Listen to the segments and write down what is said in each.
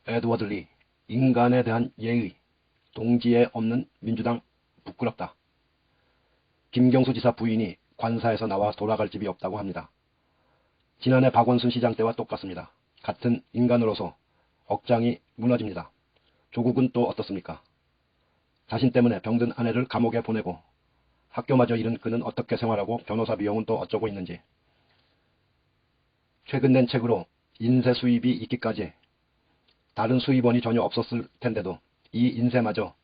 에드워드 리, 인간에 대한 예의, 동지에 없는 민주당 부끄럽다. 김경수 지사 부인이 관사에서 나와 돌아갈 집이 없다고 합니다. 지난해 박원순 시장 때와 똑같습니다. 같은 인간으로서 억장이 무너집니다. 조국은 또 어떻습니까? 자신 때문에 병든 아내를 감옥에 보내고 학교마저 잃은 그는 어떻게 생활하고 변호사 비용은 또 어쩌고 있는지. 최근 낸 책으로 인쇄 수입이 있기까지 다른 수입원이 전혀 없었을 텐데도 이 인쇄마저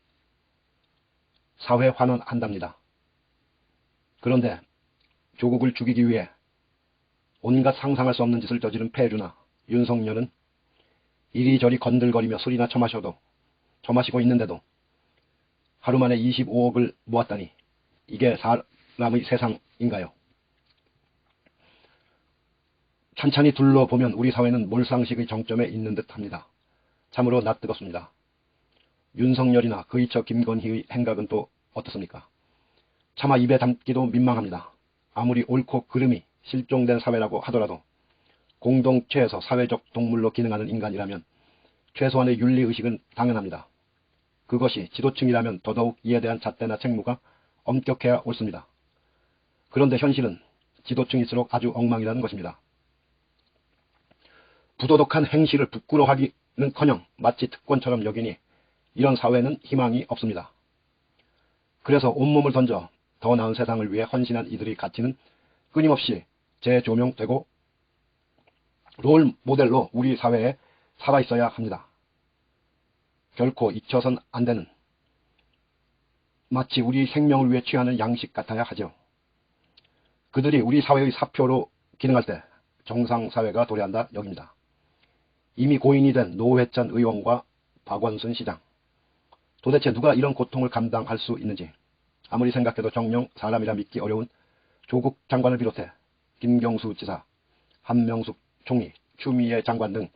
사회 환원한답니다. 그런데 조국을 죽이기 위해 온갖 상상할 수 없는 짓을 저지른 폐류나 윤석열은 이리저리 건들거리며 술이나 처마시고 있는데도 하루 만에 25억을 모았다니 이게 사람의 세상인가요? 찬찬히 둘러보면 우리 사회는 몰상식의 정점에 있는 듯합니다. 참으로 낯뜨겁습니다. 윤석열이나 그의 처 김건희의 행각은 또 어떻습니까? 차마 입에 담기도 민망합니다. 아무리 옳고 그름이 실종된 사회라고 하더라도 공동체에서 사회적 동물로 기능하는 인간이라면 최소한의 윤리의식은 당연합니다. 그것이 지도층이라면 더더욱 이에 대한 잣대나 책무가 엄격해야 옳습니다. 그런데 현실은 지도층일수록 아주 엉망이라는 것입니다. 부도덕한 행실을 부끄러워하기는커녕 마치 특권처럼 여기니 이런 사회는 희망이 없습니다. 그래서 온몸을 던져 더 나은 세상을 위해 헌신한 이들의 가치는 끊임없이 재조명되고 롤 모델로 우리 사회에 살아있어야 합니다. 결코 잊혀선 안 되는, 마치 우리 생명을 위해 취하는 양식 같아야 하죠. 그들이 우리 사회의 사표로 기능할 때 정상사회가 도래한다 여깁니다. 이미 고인이 된 노회찬 의원과 박원순 시장. 도대체 누가 이런 고통을 감당할 수 있는지, 아무리 생각해도 정녕 사람이라 믿기 어려운 조국 장관을 비롯해 김경수 지사, 한명숙 총리, 추미애 장관 등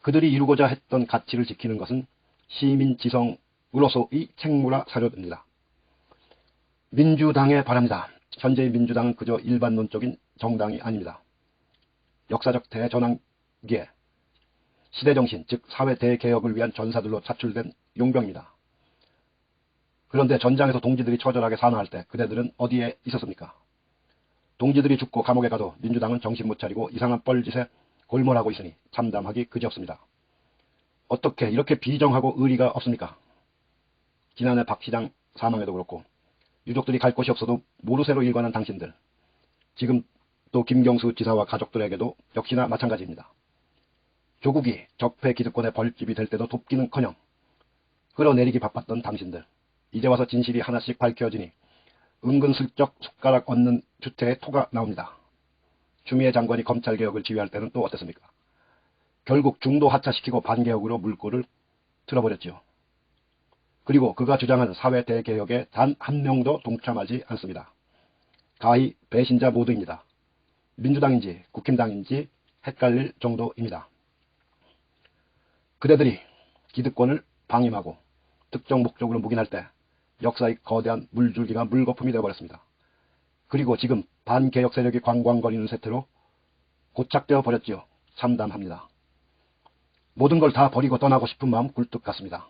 그들이 이루고자 했던 가치를 지키는 것은 시민지성으로서의 책무라 사료됩니다. 민주당에 바랍니다. 현재의 민주당은 그저 일반론적인 정당이 아닙니다. 역사적 대전환기에 시대정신, 즉 사회 대개혁을 위한 전사들로 차출된 용병입니다. 그런데 전장에서 동지들이 처절하게 사망할 때 그대들은 어디에 있었습니까? 동지들이 죽고 감옥에 가도 민주당은 정신 못 차리고 이상한 뻘짓에 골몰하고 있으니 참담하기 그지없습니다. 어떻게 이렇게 비정하고 의리가 없습니까? 지난해 박 시장 사망에도 그렇고 유족들이 갈 곳이 없어도 모르쇠로 일관한 당신들, 지금 또 김경수 지사와 가족들에게도 역시나 마찬가지입니다. 조국이 적폐 기득권의 벌집이 될 때도 돕기는커녕 끌어내리기 바빴던 당신들, 이제 와서 진실이 하나씩 밝혀지니 은근슬쩍 숟가락 얹는 주태의 토가 나옵니다. 추미애 장관이 검찰개혁을 지휘할 때는 또 어땠습니까? 결국 중도 하차시키고 반개혁으로 물꼬를 틀어버렸죠. 그리고 그가 주장하는 사회 대개혁에 단 한 명도 동참하지 않습니다. 가히 배신자 모두입니다. 민주당인지 국힘당인지 헷갈릴 정도입니다. 그대들이 기득권을 방임하고 특정 목적으로 묵인할 때 역사의 거대한 물줄기가 물거품이 되어버렸습니다. 그리고 지금 반개혁 세력이 광광거리는 세태로 고착되어 버렸지요. 참담합니다. 모든 걸 다 버리고 떠나고 싶은 마음 굴뚝 같습니다.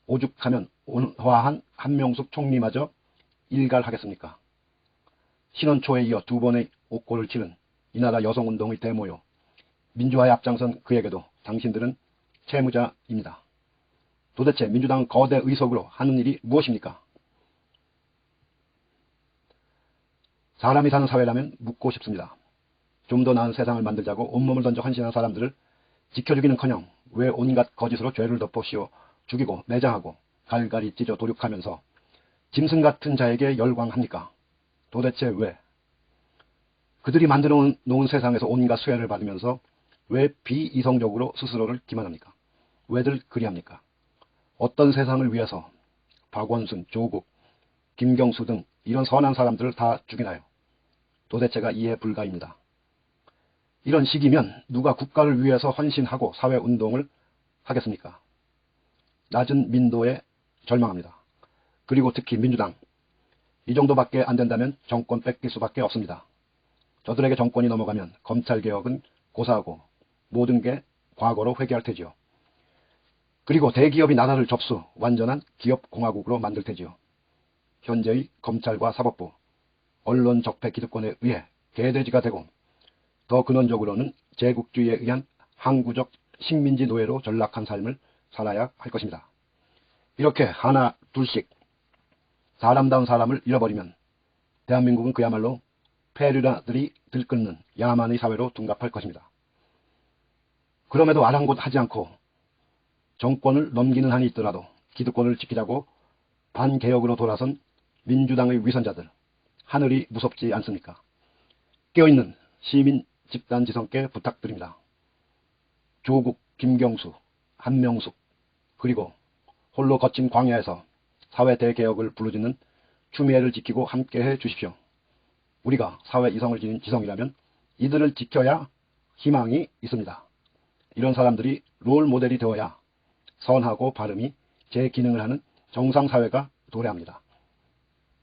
오죽하면 온화한 한명숙 총리마저 일갈하겠습니까? 신원초에 이어 두 번의 옥고를 치른 이 나라 여성운동의 대모요, 민주화에 앞장선 그에게도 당신들은 채무자입니다. 도대체 민주당은 거대 의석으로 하는 일이 무엇입니까? 사람이 사는 사회라면 묻고 싶습니다. 좀 더 나은 세상을 만들자고 온몸을 던져 헌신한 사람들을 지켜주기는커녕 왜 온갖 거짓으로 죄를 덮어 씌워 죽이고 매장하고 갈갈이 찢어 도륙하면서 짐승 같은 자에게 열광합니까? 도대체 왜? 그들이 만들어 놓은 세상에서 온갖 수혜를 받으면서 왜 비이성적으로 스스로를 기만합니까? 왜들 그리합니까? 어떤 세상을 위해서 박원순, 조국, 김경수 등 이런 선한 사람들을 다 죽이나요? 도대체가 이해 불가입니다. 이런 시기면 누가 국가를 위해서 헌신하고 사회운동을 하겠습니까? 낮은 민도에 절망합니다. 그리고 특히 민주당, 이 정도밖에 안 된다면 정권 뺏길 수밖에 없습니다. 저들에게 정권이 넘어가면 검찰개혁은 고사하고 모든 게 과거로 회귀할 테지요. 그리고 대기업이 나라를 접수, 완전한 기업공화국으로 만들 테지요. 현재의 검찰과 사법부, 언론 적폐 기득권에 의해 개돼지가 되고, 더 근원적으로는 제국주의에 의한 항구적 식민지 노예로 전락한 삶을 살아야 할 것입니다. 이렇게 하나 둘씩 사람다운 사람을 잃어버리면 대한민국은 그야말로 페류나들이 들끓는 야만의 사회로 둔갑할 것입니다. 그럼에도 아랑곳하지 않고 정권을 넘기는 한이 있더라도 기득권을 지키자고 반개혁으로 돌아선 민주당의 위선자들, 하늘이 무섭지 않습니까? 깨어있는 시민 집단 지성께 부탁드립니다. 조국, 김경수, 한명숙, 그리고 홀로 거친 광야에서 사회 대개혁을 부르짖는 추미애를 지키고 함께해 주십시오. 우리가 사회 이성을 지닌 지성이라면 이들을 지켜야 희망이 있습니다. 이런 사람들이 롤 모델이 되어야 선하고 발음이 제 기능을 하는 정상사회가 도래합니다.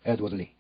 에드워드 리